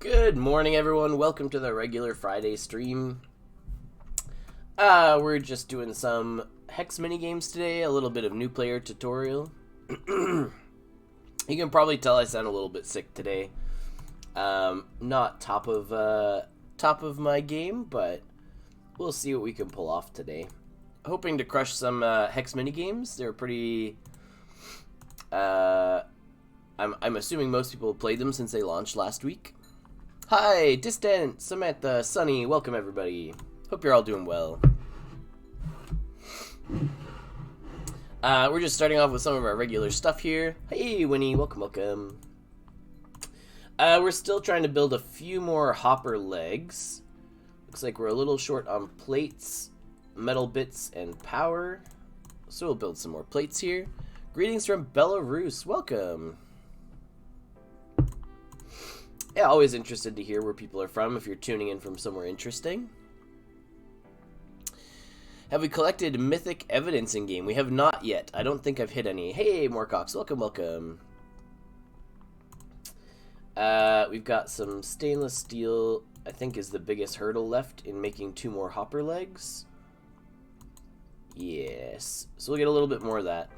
Good morning, everyone. Welcome to the regular Friday stream. We're just doing some Hex minigames today, a little bit of new player tutorial. You can probably tell I sound a little bit sick today. Not top of my game, but we'll see what we can pull off today. Hoping to crush some Hex minigames. They're pretty... I'm assuming most people have played them since they launched last week. Hi, Distant, Samantha, Sunny, welcome everybody. Hope you're all doing well. We're just starting off with some of our regular stuff here. Hey, Winnie, welcome. We're still trying to build a few more hopper legs. Looks like we're a little short on plates, metal bits, and power. So we'll build some more plates here. Greetings from Belarus, welcome. Yeah, always interested to hear where people are from if you're tuning in from somewhere interesting. Have we collected mythic evidence in game? We have not yet. I don't think I've hit any. Hey, Moorcox, welcome. We've got some stainless steel, I think is the biggest hurdle left in making 2 more hopper legs. Yes. So we'll get a little bit more of that.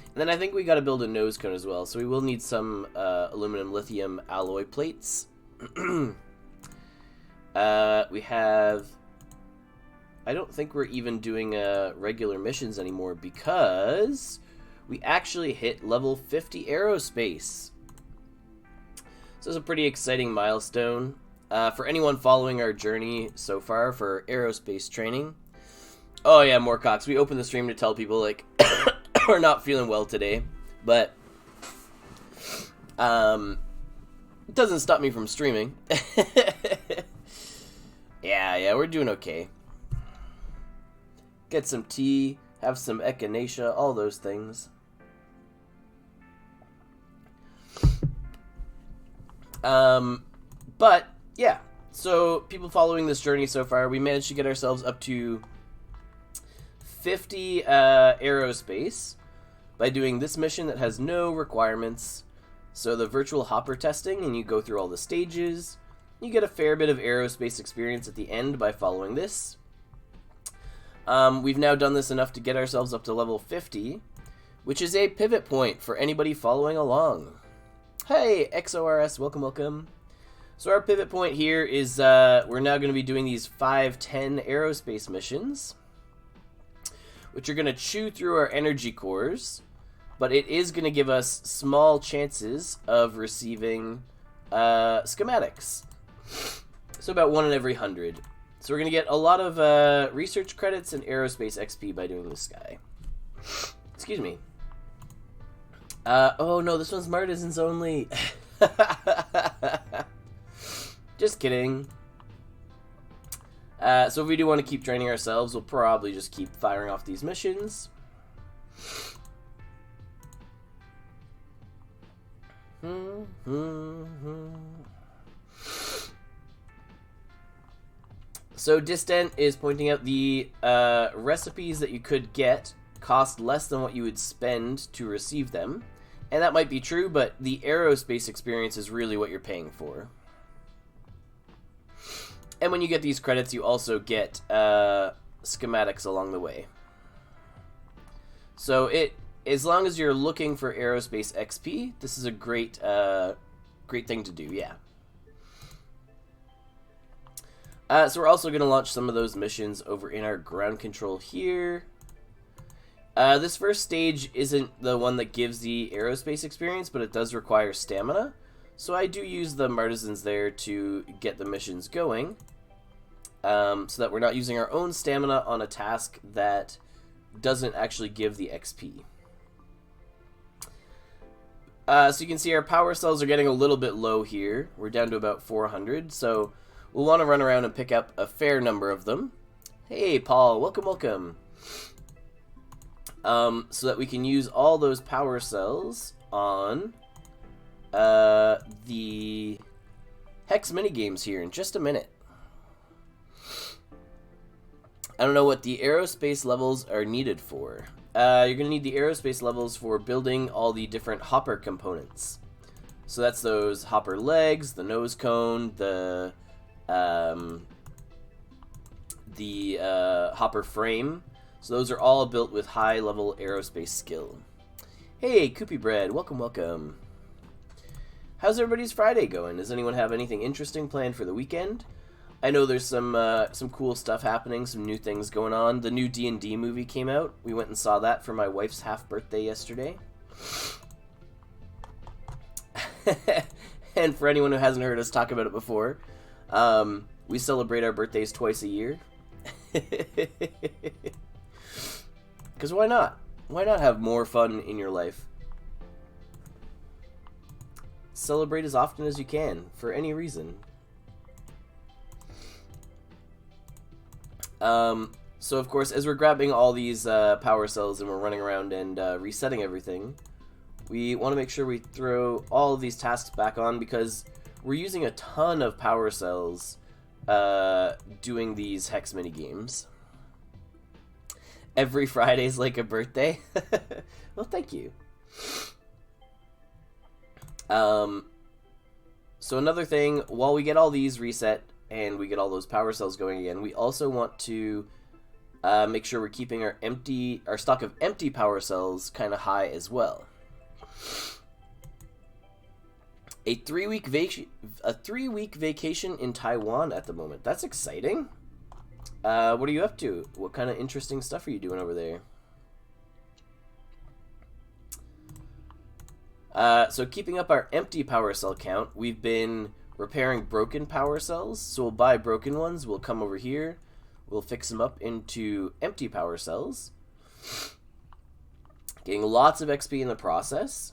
And then I think we got to build a nose cone as well, so we will need some aluminum lithium alloy plates. We have... I don't think we're even doing regular missions anymore because we actually hit level 50 aerospace. So it's a pretty exciting milestone. For anyone following our journey so far for aerospace training. Oh yeah, Moorcox, we opened the stream to tell people, like... We're not feeling well today, but it doesn't stop me from streaming. yeah, we're doing okay. Get some tea, have some echinacea, all those things. But yeah, so people following this journey so far, we managed to get ourselves up to 50 aerospace by doing this mission that has no requirements. So the virtual hopper testing, and you go through all the stages. You get a fair bit of aerospace experience at the end by following this. We've now done this enough to get ourselves up to level 50, which is a pivot point for anybody following along. Hey, XORS, welcome. So our pivot point here is we're now going to be doing these 5-10 aerospace missions, which are going to chew through our energy cores, but it is going to give us small chances of receiving schematics. So about 1 in every 100. So we're going to get a lot of research credits and aerospace XP by doing this guy. Excuse me. Oh no, this one's Martisans only. Just kidding. So if we do want to keep training ourselves, we'll probably just keep firing off these missions. So Distant is pointing out the recipes that you could get cost less than what you would spend to receive them. And that might be true, but the aerospace experience is really what you're paying for. And when you get these credits, you also get schematics along the way. So as long as you're looking for aerospace XP, this is a great thing to do, yeah. So we're also going to launch some of those missions over in our ground control here. This first stage isn't the one that gives the aerospace experience, but it does require stamina. So I do use the Martisans there to get the missions going, so that we're not using our own stamina on a task that doesn't actually give the XP. So you can see our power cells are getting a little bit low here. We're down to about 400, so we'll want to run around and pick up a fair number of them. Hey, Paul, welcome. So that we can use all those power cells on the Hex minigames here in just a minute. I don't know what the aerospace levels are needed for. You're going to need the aerospace levels for building all the different hopper components. So that's those hopper legs, the nose cone, the hopper frame. So those are all built with high-level aerospace skill. Hey, Koopy Bread, welcome, welcome. How's everybody's Friday going? Does anyone have anything interesting planned for the weekend? I know there's some cool stuff happening, some new things going on. The new D&D movie came out. We went and saw that for my wife's half-birthday yesterday. And for anyone who hasn't heard us talk about it before, we celebrate our birthdays twice a year. Because why not? Why not have more fun in your life? Celebrate as often as you can, for any reason. So of course, as we're grabbing all these power cells and we're running around and resetting everything, we want to make sure we throw all of these tasks back on because we're using a ton of power cells doing these hex mini games. Every Friday's like a birthday. Well, thank you. So another thing, while we get all these reset and we get all those power cells going again, we also want to make sure we're keeping our stock of empty power cells kind of high as well. A 3-week vacation in Taiwan at the moment. That's exciting. What are you up to? What kind of interesting stuff are you doing over there? So keeping up our empty power cell count, we've been repairing broken power cells. So we'll buy broken ones, we'll come over here, we'll fix them up into empty power cells. Getting lots of XP in the process.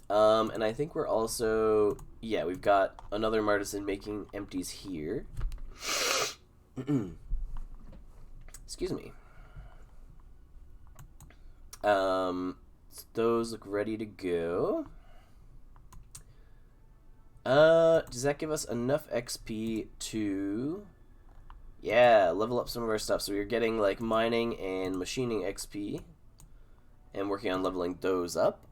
And I think we're also, yeah, we've got another Martisan making empties here. Excuse me. Those look ready to go. Does that give us enough XP to, yeah, level up some of our stuff? So we're getting like mining and machining XP and working on leveling those up.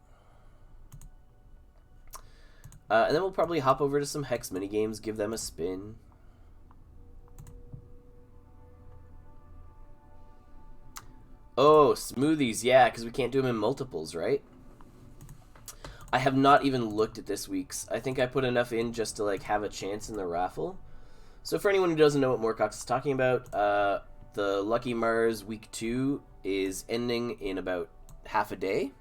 And then we'll probably hop over to some hex minigames, give them a spin. Oh, smoothies, yeah, because we can't do them in multiples, right? I have not even looked at this week's. I think I put enough in just to like have a chance in the raffle. So for anyone who doesn't know what Moorcox is talking about, the Lucky Mars week 2 is ending in about half a day.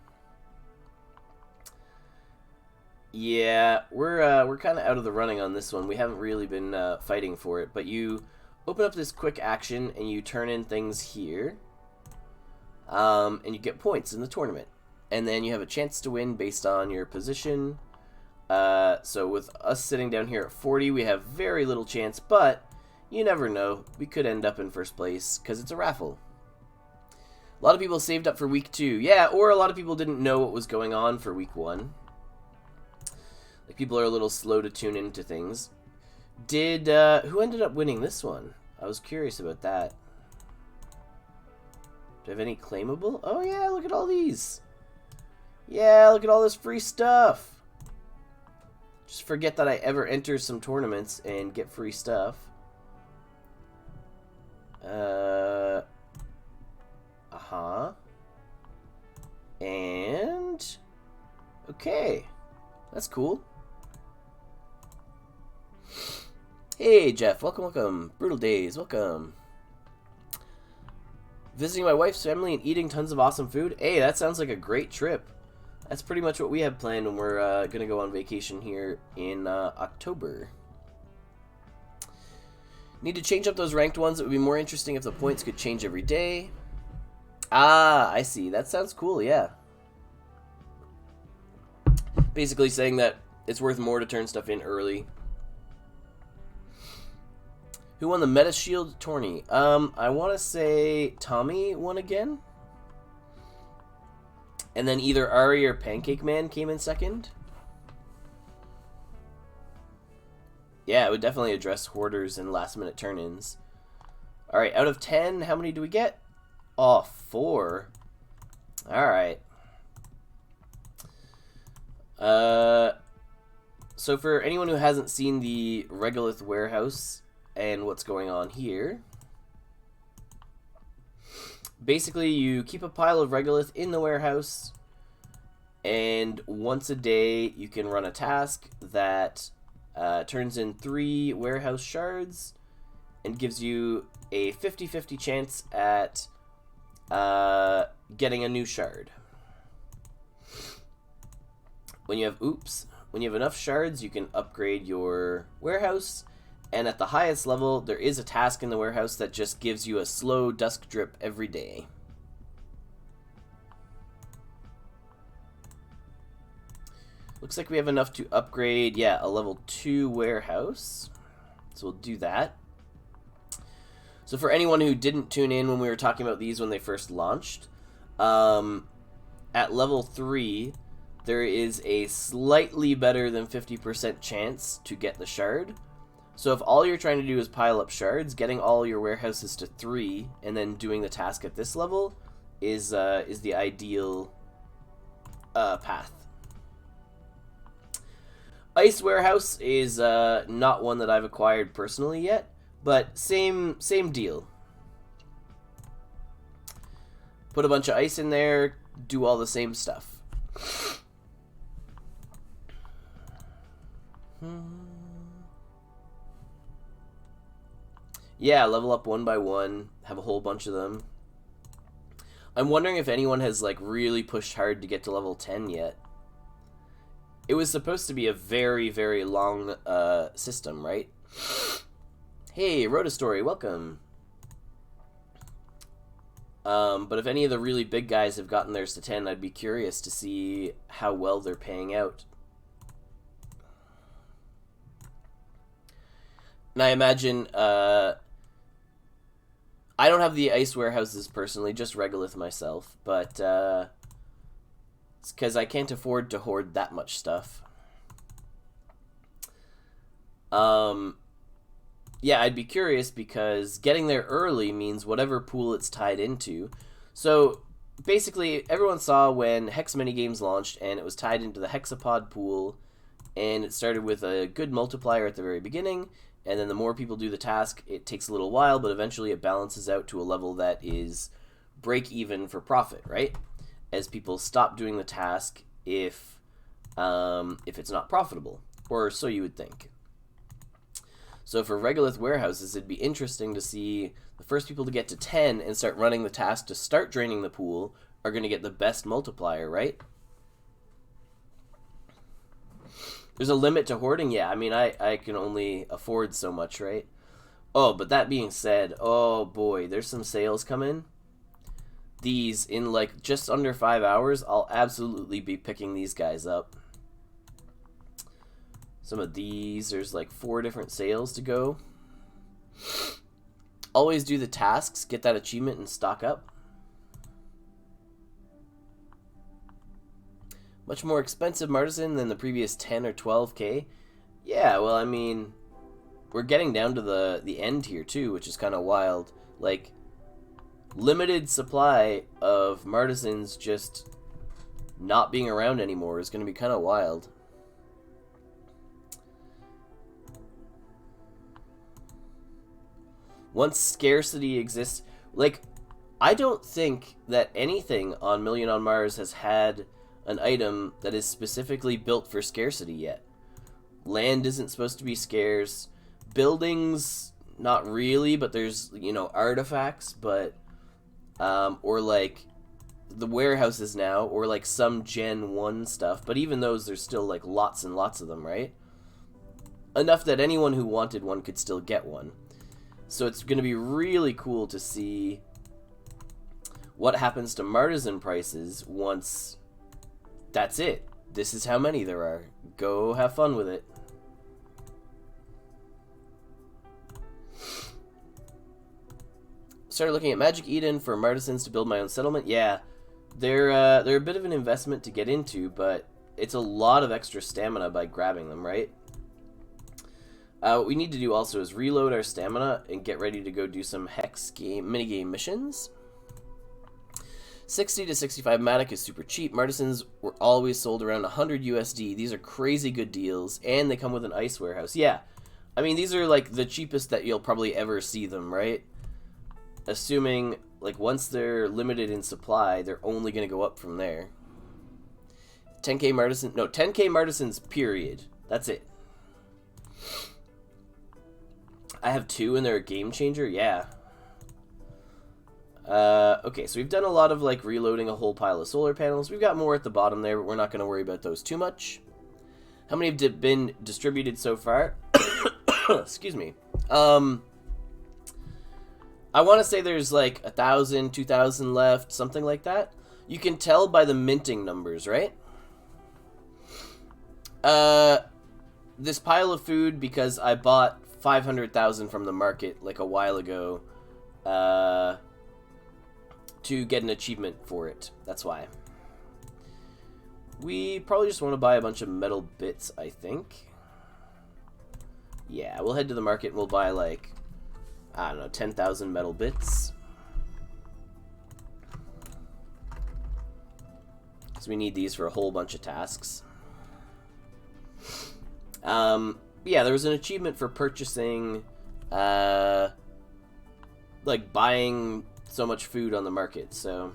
Yeah, we're kind of out of the running on this one. We haven't really been fighting for it, but you open up this quick action and you turn in things here, and you get points in the tournament, and then you have a chance to win based on your position. So with us sitting down here at 40, we have very little chance, but you never know. We could end up in first place because it's a raffle. A lot of people saved up for week 2, yeah, or a lot of people didn't know what was going on for week 1. Like, people are a little slow to tune into things. Who ended up winning this one? I was curious about that. Do I have any claimable? Oh yeah, look at all these. Yeah, look at all this free stuff. Just forget that I ever enter some tournaments and get free stuff. And okay, that's cool. Hey Jeff, welcome, welcome. Brutal Days, welcome. Visiting my wife's family and eating tons of awesome food. Hey, that sounds like a great trip. That's pretty much what we have planned when we're gonna go on vacation here in October. Need to change up those ranked ones. It would be more interesting if the points could change every day. Ah, I see. That sounds cool, yeah. Basically saying that it's worth more to turn stuff in early. Who won the Meta Shield tourney? I want to say Tommy won again. And then either Ari or Pancake Man came in second. Yeah, it would definitely address hoarders and last-minute turn-ins. Alright, out of 10, how many do we get? Oh, 4. Alright. So for anyone who hasn't seen the Regolith warehouse and what's going on here, basically you keep a pile of Regolith in the warehouse, and once a day you can run a task that turns in 3 warehouse shards and gives you a 50-50 chance at getting a new shard. When you have enough shards, you can upgrade your warehouse, and at the highest level, there is a task in the warehouse that just gives you a slow Dusk drip every day. Looks like we have enough to upgrade, yeah, a level 2 warehouse. So we'll do that. So for anyone who didn't tune in when we were talking about these when they first launched, at level 3, there is a slightly better than 50% chance to get the shard. So if all you're trying to do is pile up shards, getting all your warehouses to 3 and then doing the task at this level is the ideal path. Ice Warehouse is not one that I've acquired personally yet, but same deal. Put a bunch of ice in there, do all the same stuff. Yeah, level up 1 by 1, have a whole bunch of them. I'm wondering if anyone has like really pushed hard to get to level 10 yet. It was supposed to be a very, very long system, right? Hey, Rotostory, welcome. But if any of the really big guys have gotten theirs to 10, I'd be curious to see how well they're paying out. And I imagine, I don't have the ice warehouses personally, just Regolith myself, but it's because I can't afford to hoard that much stuff. Yeah, I'd be curious because getting there early means whatever pool it's tied into. So basically, everyone saw when Hex Minigames launched and it was tied into the Hexapod pool, and it started with a good multiplier at the very beginning, and then the more people do the task, it takes a little while, but eventually it balances out to a level that is break even for profit, right? As people stop doing the task if it's not profitable, or so you would think. So for Regolith warehouses, it'd be interesting to see the first people to get to 10 and start running the task to start draining the pool are going to get the best multiplier, right? There's a limit to hoarding, yeah. I mean, I can only afford so much, right? Oh, but that being said, oh boy, there's some sales coming. These, in like just under 5 hours, I'll absolutely be picking these guys up. Some of these, there's like 4 different sales to go. Always do the tasks, get that achievement, and stock up. Much more expensive Martisan than the previous 10 or 12k. Yeah, well, I mean, we're getting down to the end here too, which is kind of wild. Like, limited supply of Martisans just not being around anymore is going to be kind of wild. Once scarcity exists, like, I don't think that anything on Million on Mars has had an item that is specifically built for scarcity yet. Land isn't supposed to be scarce. Buildings, not really, but there's, you know, artifacts, but, or like the warehouses now, or like some Gen 1 stuff, but even those, there's still like lots and lots of them, right? Enough that anyone who wanted one could still get one. So it's going to be really cool to see what happens to Martisan prices once that's it. This is how many there are. Go have fun with it. Started looking at Magic Eden for Martisans to build my own settlement. Yeah, they're a bit of an investment to get into, but it's a lot of extra stamina by grabbing them, right? What we need to do also is reload our stamina and get ready to go do some Hex game minigame missions. 60 to 65 Matic is super cheap. Martisans were always sold around 100 USD. These are crazy good deals, and they come with an ice warehouse. Yeah, I mean, these are like the cheapest that you'll probably ever see them, right? Assuming, like, once they're limited in supply, they're only going to go up from there. 10k Martisan, no, 10k Martisans, period. That's it. I have 2 and they're a game changer? Yeah. Okay, so we've done a lot of, like, reloading a whole pile of solar panels. We've got more at the bottom there, but we're not going to worry about those too much. How many have been distributed so far? Excuse me. I want to say there's, like, 1,000, 2,000 left, something like that. You can tell by the minting numbers, right? This pile of food, because I bought 500,000 from the market, like, a while ago, to get an achievement for it. That's why. We probably just want to buy a bunch of metal bits, I think. Yeah, we'll head to the market and we'll buy, like, I don't know, 10,000 metal bits. So we need these for a whole bunch of tasks. Yeah, there was an achievement for purchasing, like, buying so much food on the market, so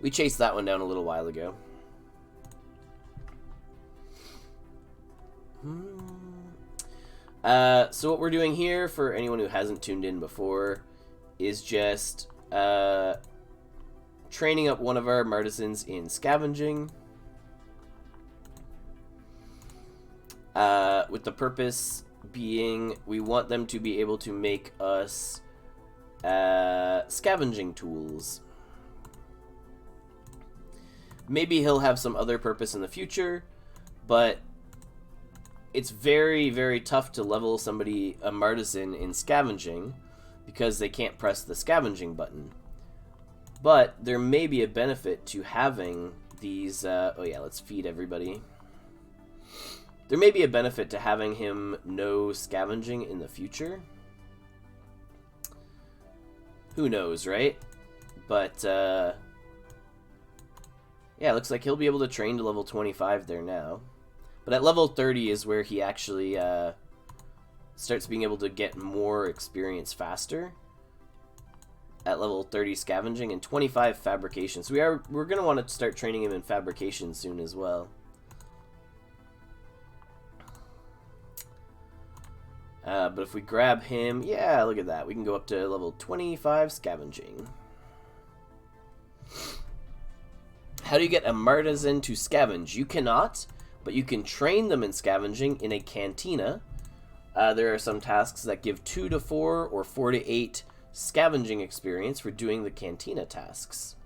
we chased that one down a little while ago. So what we're doing here, for anyone who hasn't tuned in before, is just training up one of our Martisans in scavenging, with the purpose being we want them to be able to make us scavenging tools. Maybe he'll have some other purpose in the future, but it's very, very tough to level somebody, a Martisan, in scavenging because they can't press the scavenging button. But there may be a benefit to having these, oh yeah, let's feed everybody. There may be a benefit to having him know scavenging in the future. Who knows, right? But, yeah, looks like he'll be able to train to level 25 there now. But at level 30 is where he actually starts being able to get more experience faster. At level 30 scavenging and 25 fabrication. So we're going to want to start training him in fabrication soon as well. But if we grab him, yeah, look at that. We can go up to level 25 scavenging. How do you get a Martisan to scavenge? You cannot, but you can train them in scavenging in a cantina. There are some tasks that give 2 to 4 or 4 to 8 scavenging experience for doing the cantina tasks.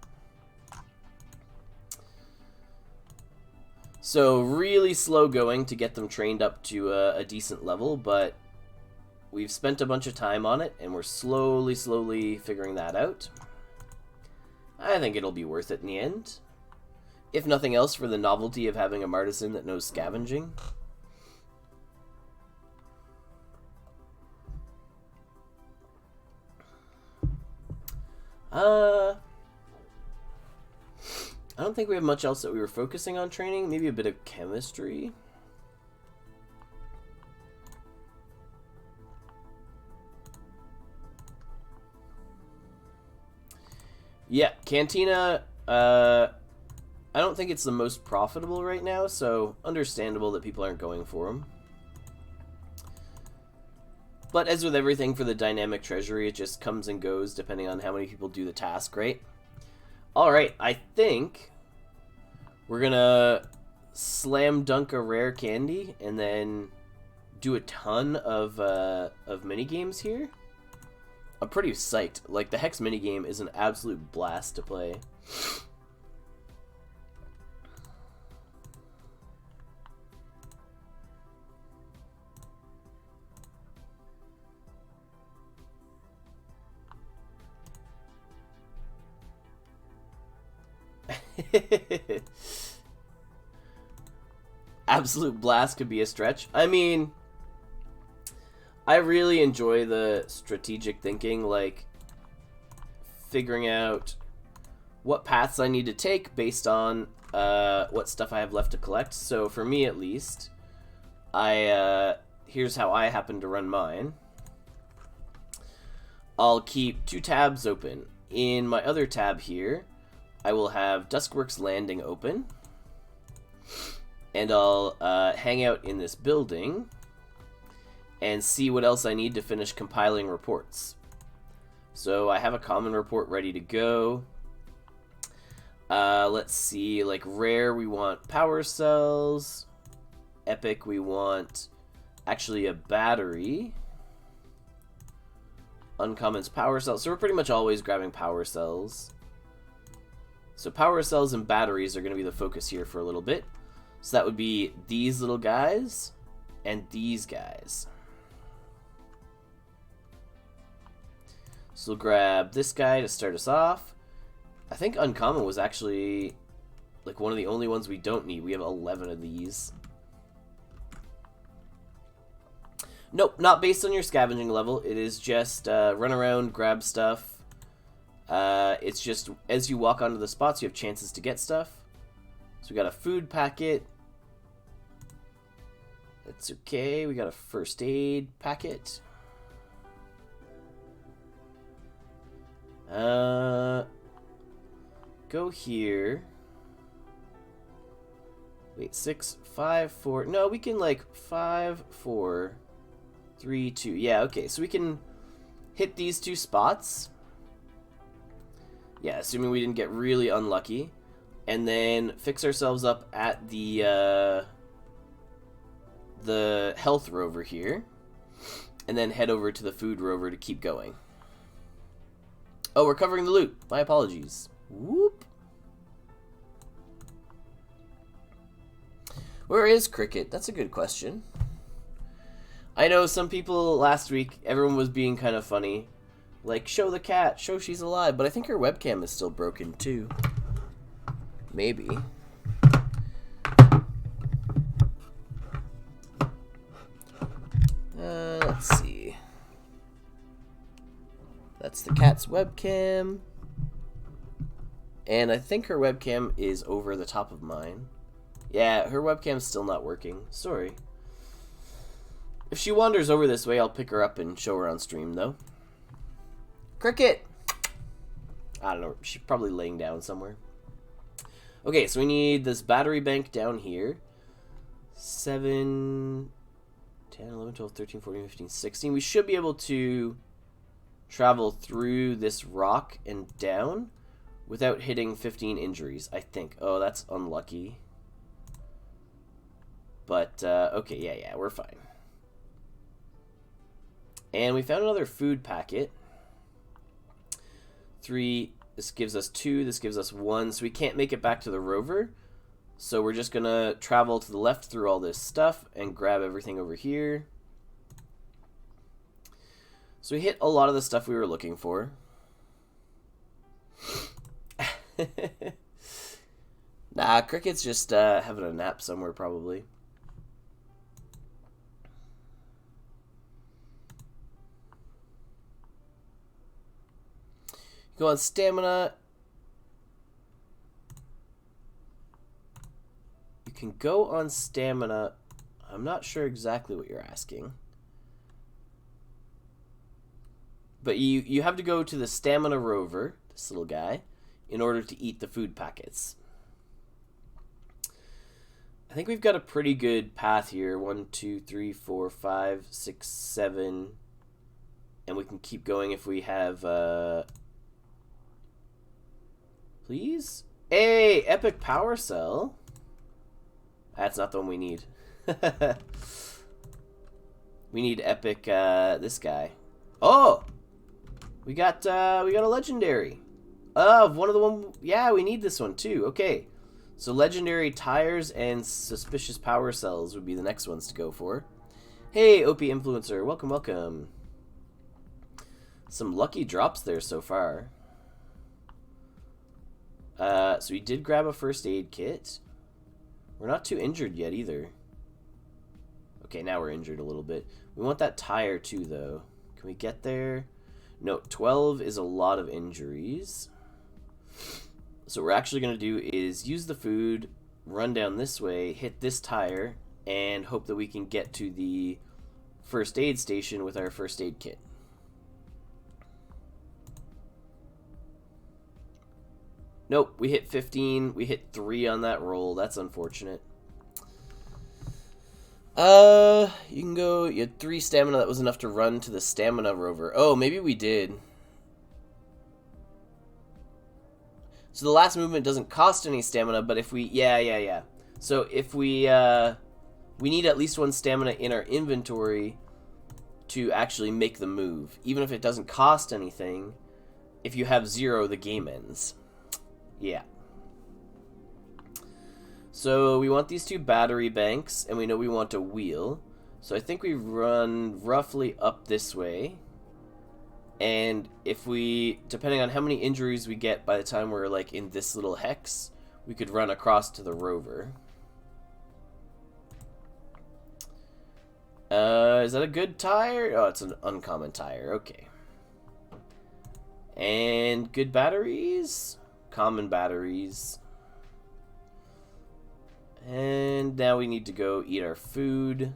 So really slow going to get them trained up to a decent level, but we've spent a bunch of time on it, and we're slowly figuring that out. I think it'll be worth it in the end. If nothing else, for the novelty of having a Martisan that knows scavenging. I don't think we have much else that we were focusing on training. Maybe a bit of chemistry. Yeah, Cantina, I don't think it's the most profitable right now, so understandable that people aren't going for them. But as with everything for the dynamic treasury, it just comes and goes depending on how many people do the task, right? Alright, I think we're gonna slam dunk a rare candy and then do a ton of minigames here. I'm pretty psyched. Like, the Hex minigame is an absolute blast to play. Absolute blast could be a stretch. I mean, I really enjoy the strategic thinking, like figuring out what paths I need to take based on what stuff I have left to collect. So for me at least, here's how I happen to run mine. I'll keep 2 tabs open. In my other tab here, I will have Duskworks Landing open. And I'll hang out in this building and see what else I need to finish compiling reports. So I have a common report ready to go. Let's see, like rare we want power cells. Epic we want actually a battery. Uncommons power cells. So we're pretty much always grabbing power cells. So power cells and batteries are going to be the focus here for a little bit. So that would be these little guys and these guys. So we'll grab this guy to start us off. I think uncommon was actually like one of the only ones we don't need. We have 11 of these. Nope, not based on your scavenging level. It is just run around, grab stuff. It's just as you walk onto the spots, you have chances to get stuff. So we got a food packet. That's okay. We got a first aid packet. Go here. Wait, 6, 5, 4. No, we can like 5, 4, 3, 2. Yeah, okay. So we can hit these 2 spots. Yeah, assuming we didn't get really unlucky. And then fix ourselves up at the health rover here. And then head over to the food rover to keep going. Oh, we're covering the loot. My apologies. Whoop. Where is Cricket? That's a good question. I know some people last week, everyone was being kind of funny. Like, show the cat, show she's alive. But I think her webcam is still broken, too. Maybe. Let's see. That's the cat's webcam. And I think her webcam is over the top of mine. Yeah, her webcam's still not working. Sorry. If she wanders over this way, I'll pick her up and show her on stream, though. Cricket! I don't know. She's probably laying down somewhere. Okay, so we need this battery bank down here. 7, 10, 11, 12, 13, 14, 15, 16. We should be able to travel through this rock and down without hitting 15 injuries, I think. Oh, that's unlucky. But, okay, yeah, we're fine. And we found another food packet. 3, this gives us 2, this gives us 1, so we can't make it back to the rover. So we're just going to travel to the left through all this stuff and grab everything over here. So we hit a lot of the stuff we were looking for. Nah, Cricket's just having a nap somewhere probably. Go on stamina. You can go on stamina. I'm not sure exactly what you're asking. But you have to go to the stamina rover, this little guy, in order to eat the food packets. I think we've got a pretty good path here. 1, 2, 3, 4, 5, 6, 7. And we can keep going if we have... Please? Hey, epic power cell. That's not the one we need. We need epic, this guy. Oh! We got a legendary. One of the one... Yeah, we need this one too. Okay. So legendary tires and suspicious power cells would be the next ones to go for. Hey, OP Influencer. Welcome, welcome. Some lucky drops there so far. So we did grab a first aid kit. We're not too injured yet either. Okay, now we're injured a little bit. We want that tire too, though. Can we get there? No, 12 is a lot of injuries. So what we're actually going to do is use the food, run down this way, hit this tire, and hope that we can get to the first aid station with our first aid kit. Nope, we hit 15. We hit 3 on that roll. That's unfortunate. You can go. You had 3 stamina. That was enough to run to the stamina rover. Oh, maybe we did. So the last movement doesn't cost any stamina, but if we... Yeah. So if we need at least 1 stamina in our inventory to actually make the move. Even if it doesn't cost anything, if you have 0, the game ends. Yeah. So we want these 2 battery banks, and we know we want a wheel. So I think we run roughly up this way. And if we, depending on how many injuries we get by the time we're like in this little hex, we could run across to the rover. Is that a good tire? Oh, it's an uncommon tire. Okay. And good batteries? Common batteries. And now we need to go eat our food.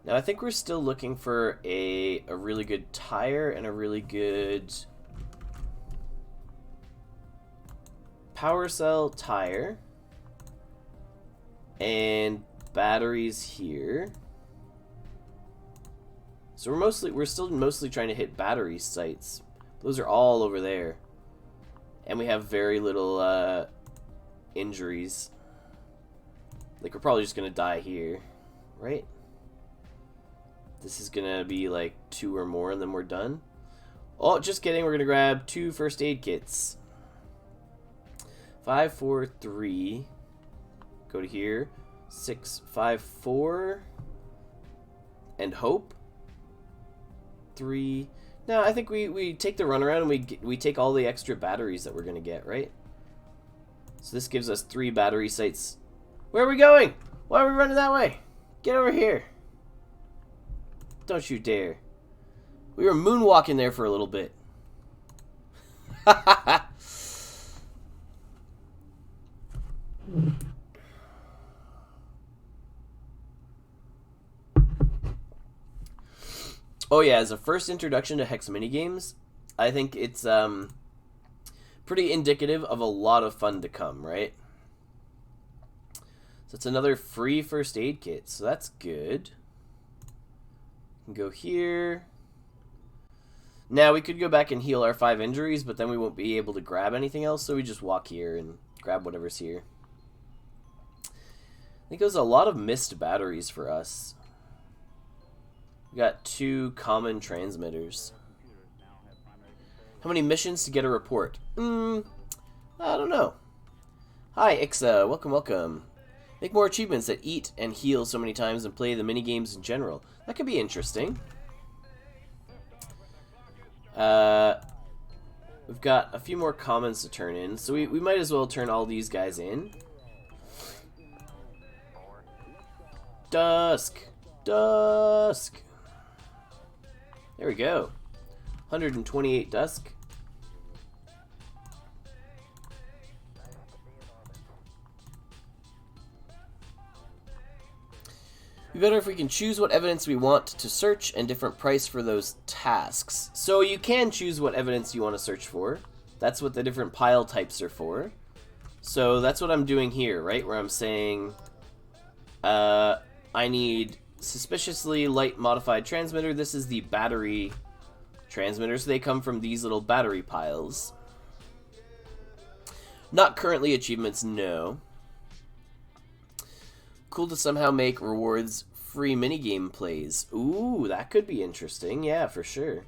Now I think we're still looking for a really good tire and a really good power cell tire. And batteries here. So we're still mostly trying to hit battery sites. Those are all over there. And we have very little injuries. Like, we're probably just gonna die here, right? This is gonna be like 2 or more and then we're done. Oh, just kidding, we're gonna grab 2 first aid kits. 5, 4, 3. Go to here. 6, 5, 4. And hope. 3. No, I think we take the runaround and we take all the extra batteries that we're gonna get, right? So this gives us 3 battery sites. Where are we going? Why are we running that way? Get over here. Don't you dare. We were moonwalking there for a little bit. Oh yeah, as a first introduction to Hex minigames, I think it's pretty indicative of a lot of fun to come, right? So it's another free first aid kit, so that's good. We can go here. Now we could go back and heal our 5 injuries, but then we won't be able to grab anything else, so we just walk here and grab whatever's here. I think it was a lot of missed batteries for us. We got 2 common transmitters. How many missions to get a report? I don't know. Hi, Ixa. Welcome, welcome. Make more achievements that eat and heal so many times and play the minigames in general. That could be interesting. We've got a few more commons to turn in, so we might as well turn all these guys in. Dusk! Dusk! There we go. 128 Dusk. Be better if we can choose what evidence we want to search and different price for those tasks. So you can choose what evidence you want to search for. That's what the different pile types are for. So that's what I'm doing here, right? Where I'm saying I need suspiciously light modified transmitter. This is the battery transmitter, so they come from these little battery piles. Not currently achievements, no. Cool to somehow make rewards free minigame plays. Ooh, that could be interesting. Yeah, for sure.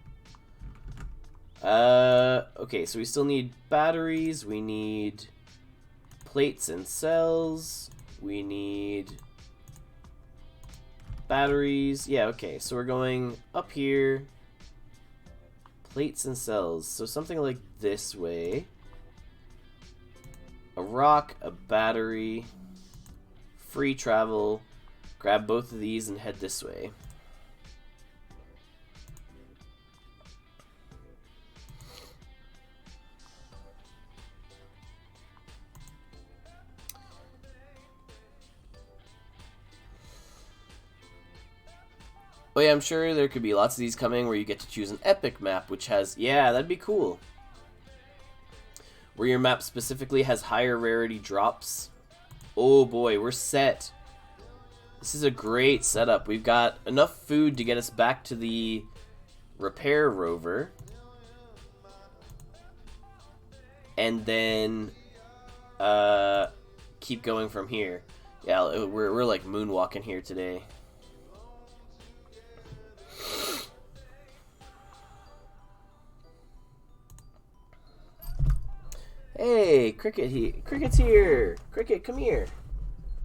Okay, so we still need batteries. We need plates and cells. We need batteries. Yeah, okay, so we're going up here. Plates and cells. So something like this way. A rock, a battery. Free travel. Grab both of these and head this way. But yeah, I'm sure there could be lots of these coming where you get to choose an epic map, which has... Yeah, that'd be cool. Where your map specifically has higher rarity drops. Oh boy, we're set. This is a great setup. We've got enough food to get us back to the repair rover. And then keep going from here. Yeah, we're like moonwalking here today. Hey, Cricket's here. Cricket, come here.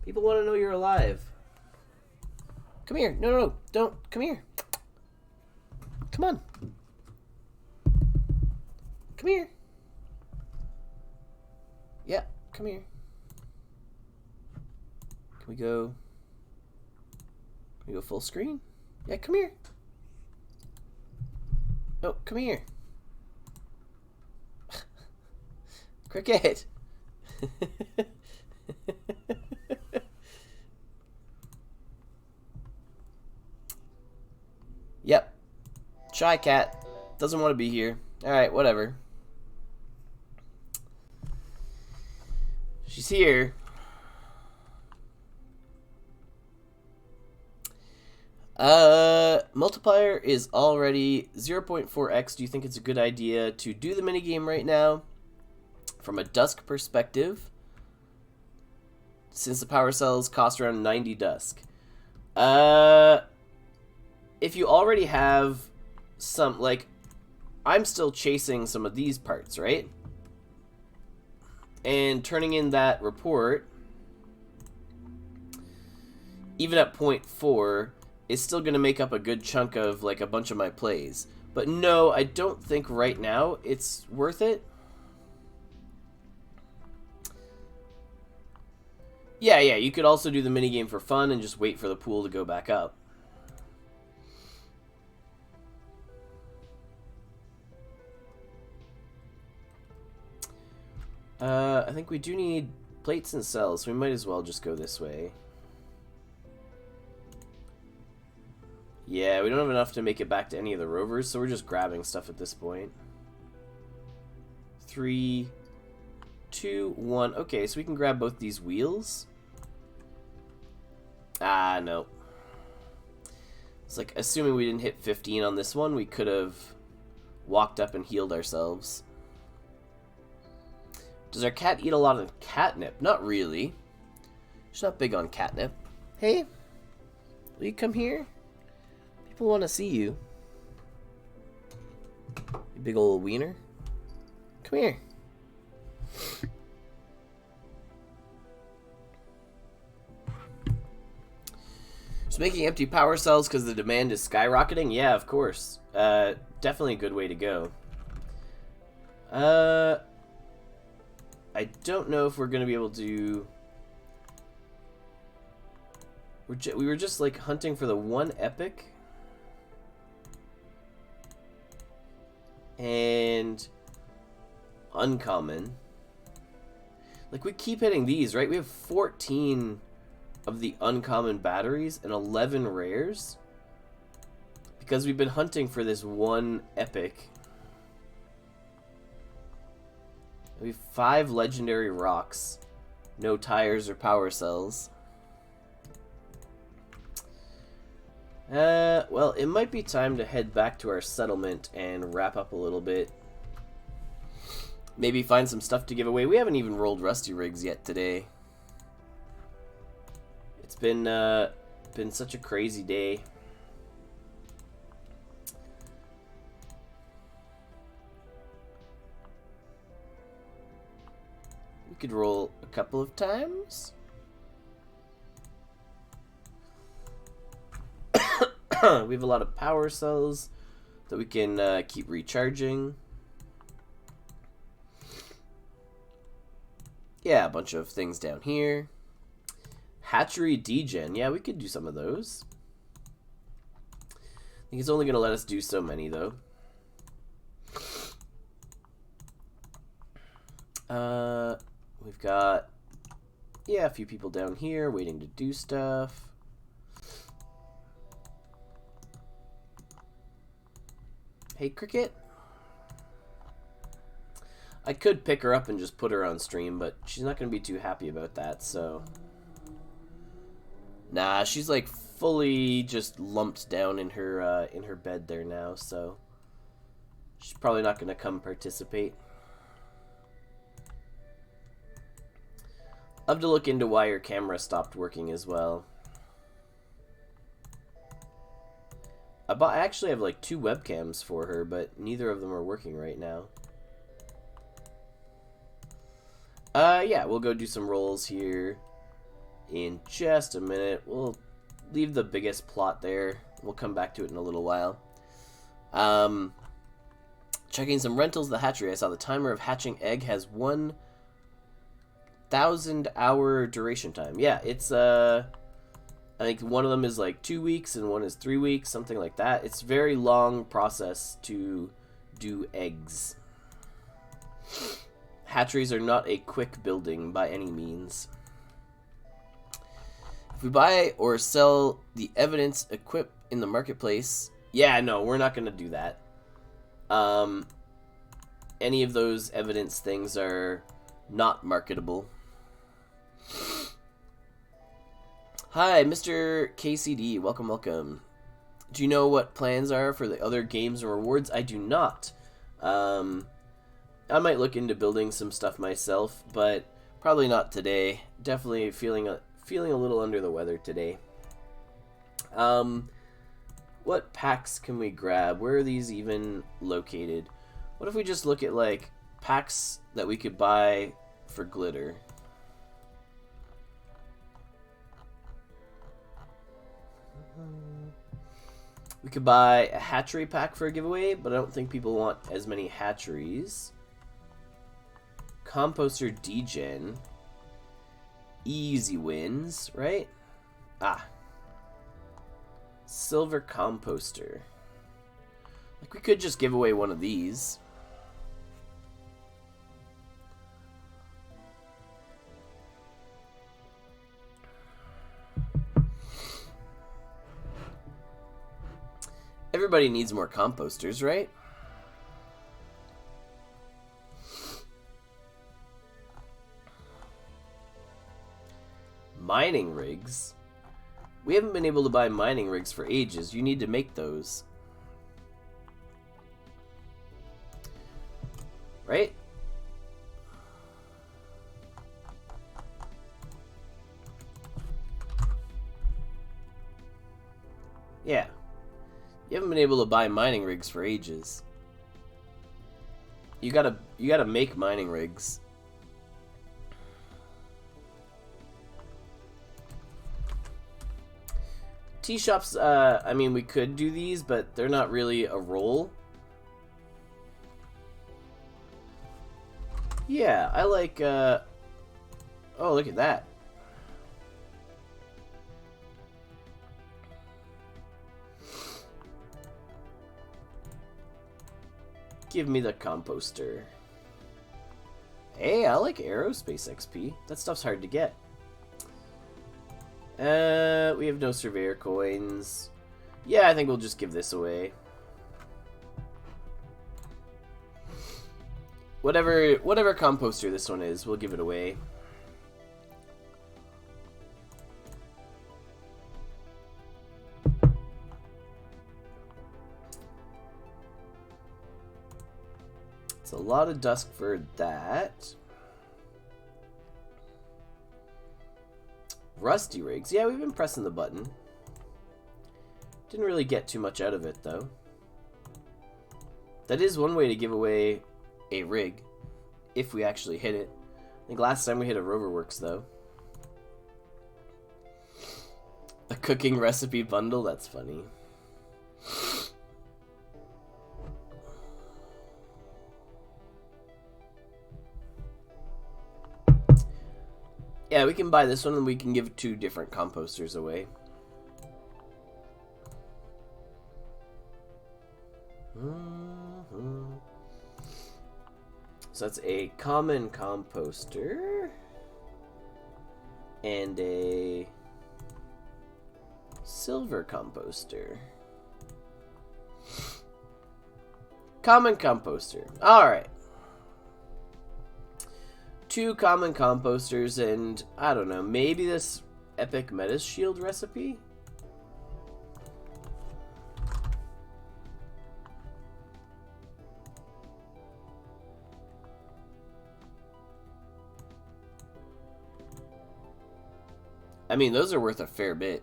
People want to know you're alive. Come here. No, don't. Come here. Come on. Come here. Yeah, come here. Can we go full screen? Yeah, come here. No, come here. Cricket. Yep. Shy cat. Doesn't want to be here. Alright, whatever. She's here. Multiplier is already 0.4x. Do you think it's a good idea to do the minigame right now? From a Dusk perspective, since the power cells cost around 90 Dusk. If you already have some, like, I'm still chasing some of these parts, right? And turning in that report, even at 0.4, is still going to make up a good chunk of, like, a bunch of my plays. But no, I don't think right now it's worth it. Yeah, you could also do the minigame for fun and just wait for the pool to go back up. I think we do need plates and cells, so we might as well just go this way. Yeah, we don't have enough to make it back to any of the rovers, so we're just grabbing stuff at this point. 3, 2, 1. Okay, so we can grab both these wheels. Ah, no. It's like, assuming we didn't hit 15 on this one, we could have walked up and healed ourselves. Does our cat eat a lot of catnip? Not really. She's not big on catnip. Hey, will you come here? People want to see you. You big old wiener. Come here. Just making empty power cells because the demand is skyrocketing? Yeah, of course. Definitely a good way to go. I don't know if we're going to be able to... We were just, like, hunting for the one epic. And... uncommon. Like, we keep hitting these, right? We have 14 of the uncommon batteries and 11 rares. Because we've been hunting for this one epic. We have 5 legendary rocks. No tires or power cells. Well, it might be time to head back to our settlement and wrap up a little bit. Maybe find some stuff to give away. We haven't even rolled Rusty Rigs yet today. It's been such a crazy day. We could roll a couple of times. We have a lot of power cells that we can keep recharging. Yeah, a bunch of things down here. Hatchery degen. Yeah, we could do some of those. I think it's only going to let us do so many, though. We've got, yeah, a few people down here waiting to do stuff. Hey, Cricket. I could pick her up and just put her on stream, but she's not going to be too happy about that, so... Nah, she's like fully just lumped down in her bed there now, so... She's probably not going to come participate. I'll have to look into why her camera stopped working as well. I actually have like 2 webcams for her, but neither of them are working right now. Yeah, we'll go do some rolls here in just a minute. We'll leave the biggest plot there. We'll come back to it in a little while. Checking some rentals, the hatchery. I saw the timer of hatching egg has 1,000-hour duration time. Yeah, it's, I think one of them is like 2 weeks and one is 3 weeks, something like that. It's a very long process to do eggs. Hatcheries are not a quick building by any means. If we buy or sell the evidence equipped in the marketplace... Yeah, no, we're not going to do that. Any of those evidence things are not marketable. Hi, Mr. KCD. Welcome, welcome. Do you know what plans are for the other games and rewards? I do not. I might look into building some stuff myself, but probably not today. Definitely feeling a little under the weather today. What packs can we grab? Where are these even located? What if we just look at like packs that we could buy for glitter? We could buy a hatchery pack for a giveaway, but I don't think people want as many hatcheries. Composter degen. Easy wins, right? Ah. Silver composter. Like, we could just give away one of these. Everybody needs more composters, right? Mining rigs? We haven't been able to buy mining rigs for ages. You need to make those. Right? Yeah. You haven't been able to buy mining rigs for ages. You gotta make mining rigs. Tea shops, I mean, we could do these, but they're not really a role. Yeah, I like, oh, look at that. Give me the composter. Hey, I like aerospace XP. That stuff's hard to get. We have no surveyor coins. Yeah, I think we'll just give this away. Whatever composter this one is, we'll give it away. It's a lot of dusk for that. Rusty rigs. Yeah, we've been pressing the button. Didn't really get too much out of it, though. That is one way to give away a rig, if we actually hit it. I think last time we hit a Roverworks, though. A cooking recipe bundle? That's funny. Yeah, we can buy this one and we can give 2 different composters away. So that's a common composter and a silver composter. Common composter. Alright. 2 common composters and, I don't know, maybe this epic meta shield recipe? I mean, those are worth a fair bit.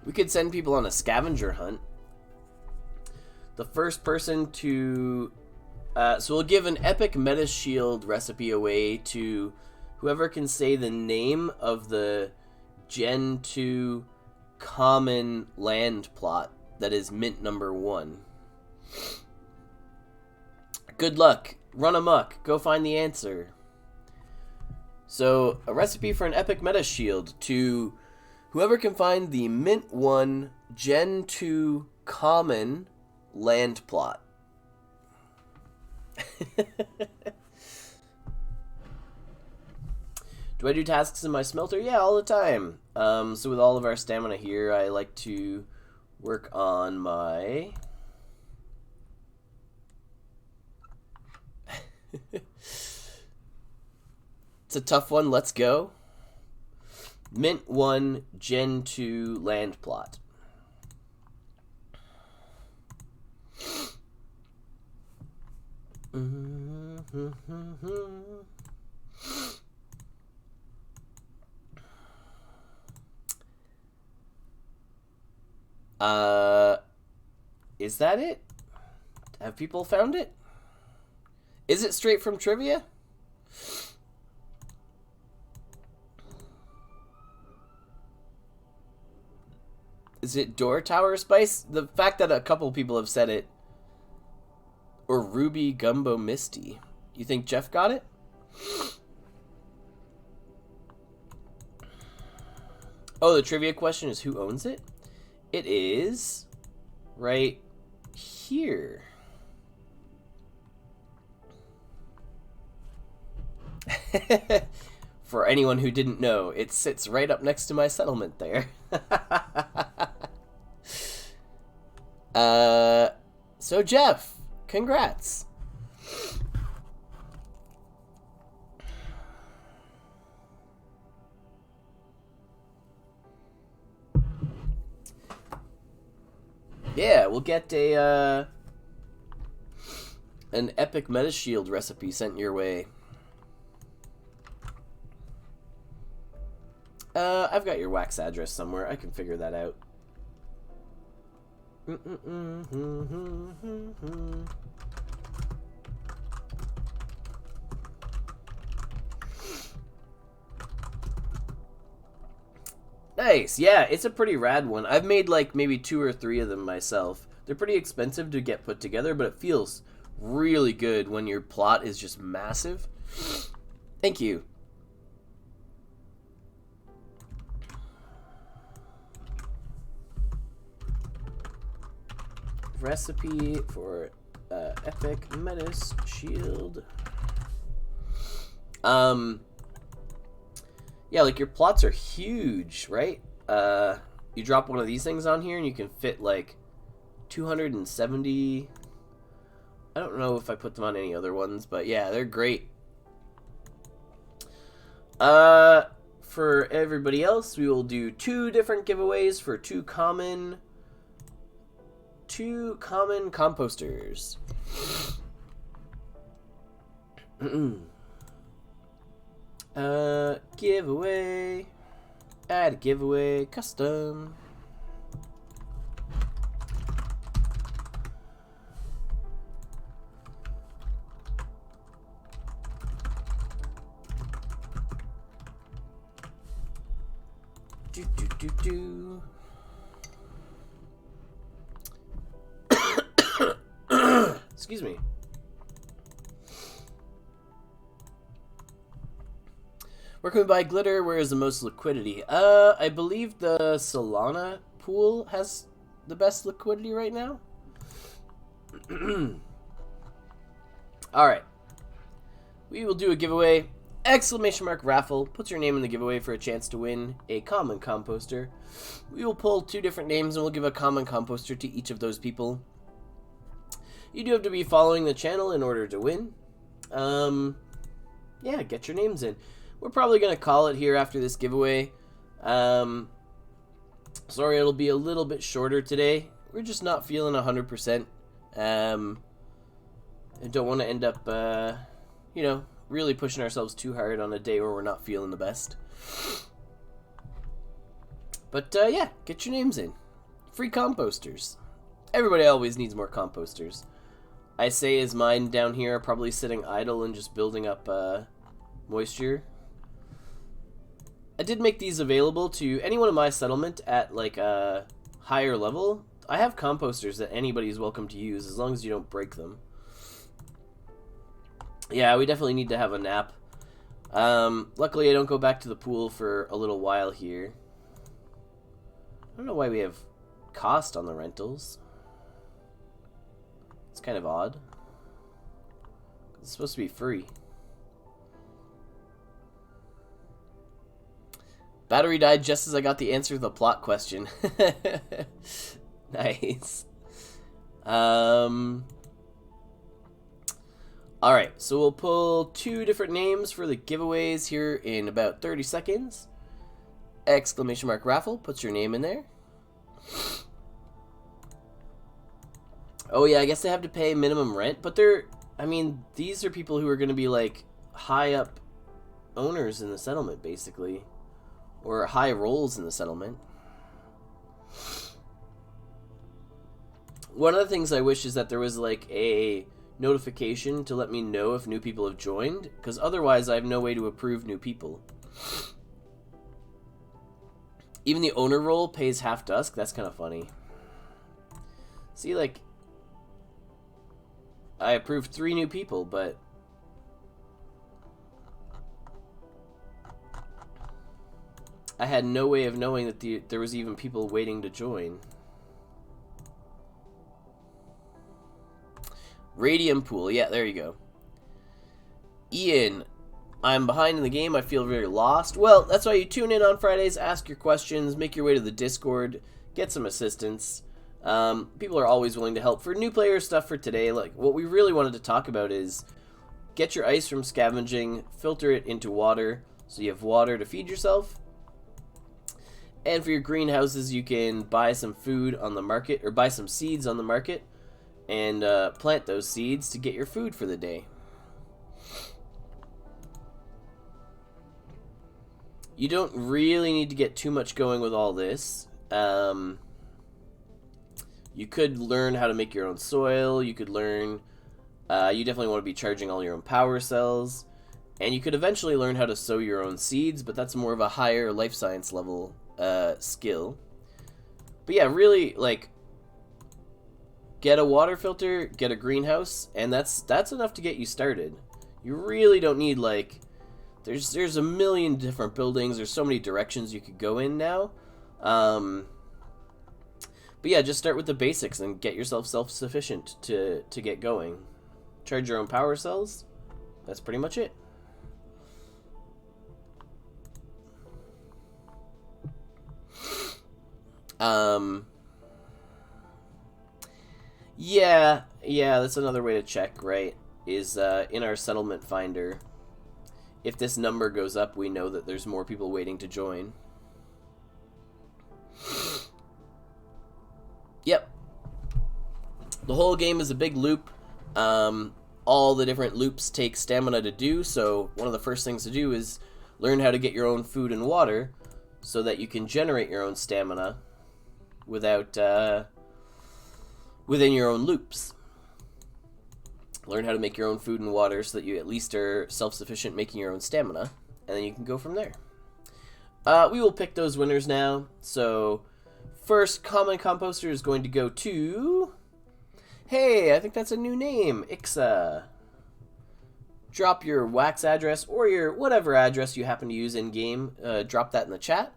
We could send people on a scavenger hunt. The first person to... so we'll give an epic meta shield recipe away to whoever can say the name of the Gen 2 common land plot that is mint number 1. Good luck. Run amok. Go find the answer. So, a recipe for an epic meta shield to whoever can find the mint 1 Gen 2 common land plot. Do I do tasks in my smelter? Yeah, all the time. So with all of our stamina here, I like to work on my... It's a tough one. Let's go. Mint 1 Gen 2 land plot. Is that it? Have people found it? Is it straight from trivia? Is it Door Tower Spice? The fact that a couple people have said it. Or Ruby Gumbo Misty. You think Jeff got it? Oh, the trivia question is who owns it? It is right here. For anyone who didn't know, it sits right up next to my settlement there. So Jeff, congrats. Yeah, we'll get a an epic meta shield recipe sent your way. I've got your wax address somewhere. I can figure that out. Nice. Yeah, it's a pretty rad one. I've made like maybe 2 or 3 of them myself. They're pretty expensive to get put together, but it feels really good when your plot is just massive. Thank you. Recipe for epic menace shield. Yeah, like your plots are huge, right? You drop one of these things on here and you can fit like 270. I don't know if I put them on any other ones, but yeah, they're great. For everybody else, we will do 2 different giveaways for 2 common composters. Giveaway. Add a giveaway. Custom. Do. Excuse me. Where can we buy glitter? Where is the most liquidity? I believe the Solana pool has the best liquidity right now. Alright. We will do a giveaway. Exclamation mark raffle. Puts your name in the giveaway for a chance to win a common composter. We will pull 2 different names and we'll give a common composter to each of those people. You do have to be following the channel in order to win. Yeah, get your names in. We're probably going to call it here after this giveaway. Sorry, it'll be a little bit shorter today. We're just not feeling 100%. I don't want to end up, you know, really pushing ourselves too hard on a day where we're not feeling the best. But, yeah, get your names in. Free composters. Everybody always needs more composters. I say as mine down here are probably sitting idle and just building up moisture. I did make these available to anyone in my settlement at like a higher level. I have composters that anybody's welcome to use as long as you don't break them. Yeah, we definitely need to have a nap. Luckily I don't go back to the pool for a little while here. I don't know why we have cost on the rentals. It's kind of odd. It's supposed to be free. Battery died just as I got the answer to the plot question. Nice. Alright, so we'll pull 2 different names for the giveaways here in about 30 seconds. Exclamation mark raffle, puts your name in there. Oh yeah, I guess they have to pay minimum rent, but I mean, these are people who are going to be like high up owners in the settlement, basically. Or high roles in the settlement. One of the things I wish is that there was like a notification to let me know if new people have joined, because otherwise I have no way to approve new people. Even the owner role pays half Dusk. That's kind of funny. See, like, I approved 3 new people, but I had no way of knowing that there was even people waiting to join. Radium pool. Yeah, there you go. Ian, I'm behind in the game. I feel very lost. Well, that's why you tune in on Fridays, ask your questions, make your way to the Discord, get some assistance. People are always willing to help. For new player stuff for today, like what we really wanted to talk about is get your ice from scavenging, filter it into water, so you have water to feed yourself. And for your greenhouses, you can buy some food on the market, or buy some seeds on the market, and plant those seeds to get your food for the day. You don't really need to get too much going with all this. You could learn how to make your own soil. You could learn... you definitely want to be charging all your own power cells. And you could eventually learn how to sow your own seeds, but that's more of a higher life science level skill. But yeah, really, like, get a water filter, get a greenhouse, and that's enough to get you started. You really don't need, like, there's a million different buildings. There's so many directions you could go in now. But yeah, just start with the basics and get yourself self-sufficient to get going. Charge your own power cells. That's pretty much it. Yeah, that's another way to check, right? Is in our settlement finder. If this number goes up, we know that there's more people waiting to join. Yep. The whole game is a big loop. All the different loops take stamina to do, so one of the first things to do is learn how to get your own food and water so that you can generate your own stamina without within your own loops. Learn how to make your own food and water so that you at least are self-sufficient making your own stamina, and then you can go from there. We will pick those winners now. So first common composter is going to go to... Hey, I think that's a new name. Ixa. drop your wax address or your whatever address you happen to use in game. Drop that in the chat,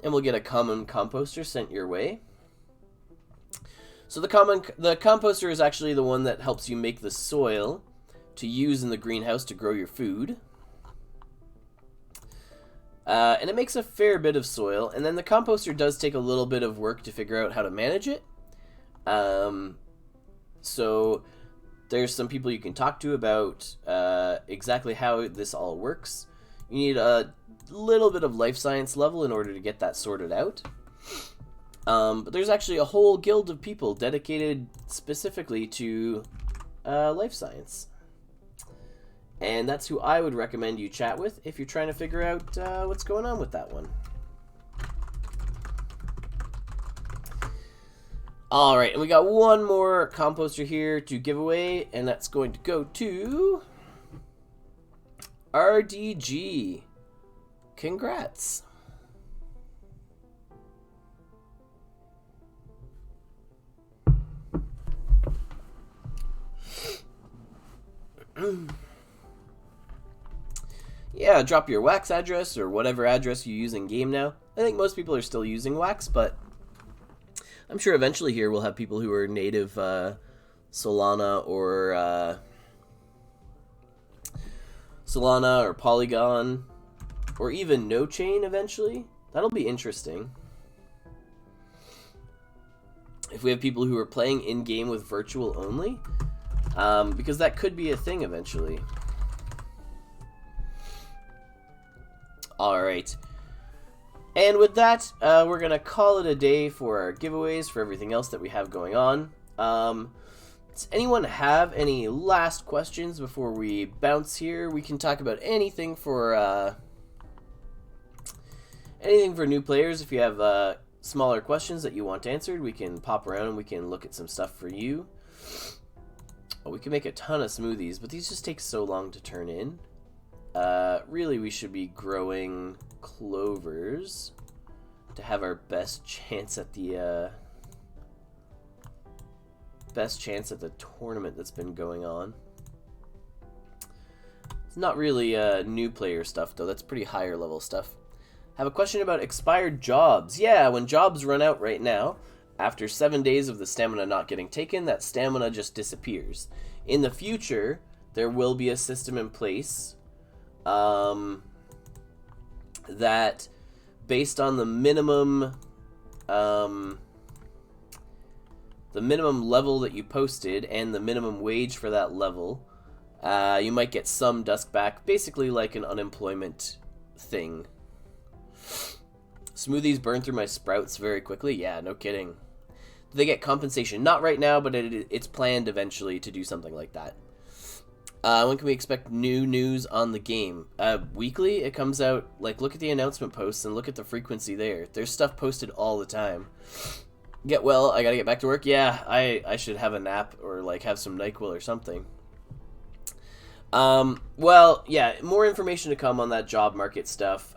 and we'll get a common composter sent your way. So the composter is actually the one that helps you make the soil to use in the greenhouse to grow your food. And it makes a fair bit of soil, and then the composter does take a little bit of work to figure out how to manage it. So there's some people you can talk to about exactly how this all works. You need a little bit of life science level in order to get that sorted out. But there's actually a whole guild of people dedicated specifically to life science. And that's who I would recommend you chat with if you're trying to figure out what's going on with that one. Alright, and we got one more composter here to give away, and that's going to go to RDG. Congrats. Yeah, drop your wax address or whatever address you use in game now. I think most people are still using wax, but I'm sure eventually here we'll have people who are native Solana or Polygon or even no chain eventually. That'll be interesting. If we have people who are playing in-game with virtual only, because that could be a thing eventually. Alright. And with that, we're going to call it a day for our giveaways, for everything else that we have going on. Does anyone have any last questions before we bounce here? We can talk about anything for new players. If you have smaller questions that you want answered, we can pop around and we can look at some stuff for you. Oh, we can make a ton of smoothies, but these just take so long to turn in. Really, we should be growing clovers to have our best chance at the tournament that's been going on. It's not really new player stuff though. That's pretty higher level stuff. Have a question about expired jobs. Yeah, when jobs run out right now, after 7 days of the stamina not getting taken, that stamina just disappears. In the future, there will be a system in place that, based on the minimum level that you posted and the minimum wage for that level, you might get some Dusk back, basically like an unemployment thing. Smoothies burn through my sprouts very quickly. Yeah, no kidding. Do they get compensation? Not right now, but it's planned eventually to do something like that. When can we expect new news on the game? Weekly. It comes out, like, look at the announcement posts and look at the frequency there. There's stuff posted all the time. Get well, I gotta get back to work. Yeah, I should have a nap or, like, have some NyQuil or something. Well, yeah, more information to come on that job market stuff.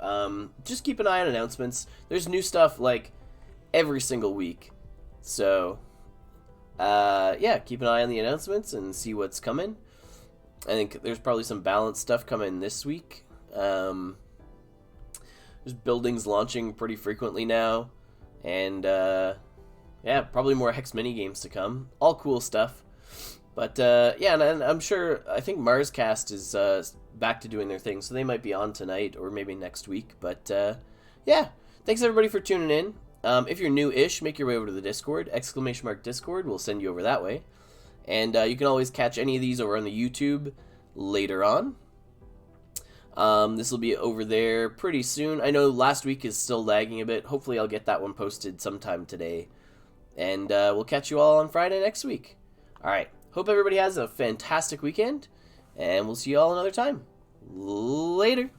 Just keep an eye on announcements. There's new stuff, like, every single week. So, yeah, keep an eye on the announcements and see what's coming. I think there's probably some balance stuff coming this week. There's buildings launching pretty frequently now. And, yeah, probably more Hex minigames to come. All cool stuff. But, yeah, and I'm sure, I think Marscast is back to doing their thing, so they might be on tonight or maybe next week. But, yeah, thanks everybody for tuning in. If you're new-ish, make your way over to the Discord, !Discord, we'll send you over that way. And you can always catch any of these over on the YouTube later on. This will be over there pretty soon. I know last week is still lagging a bit. Hopefully I'll get that one posted sometime today. And we'll catch you all on Friday next week. Alright, hope everybody has a fantastic weekend. And we'll see you all another time. Later.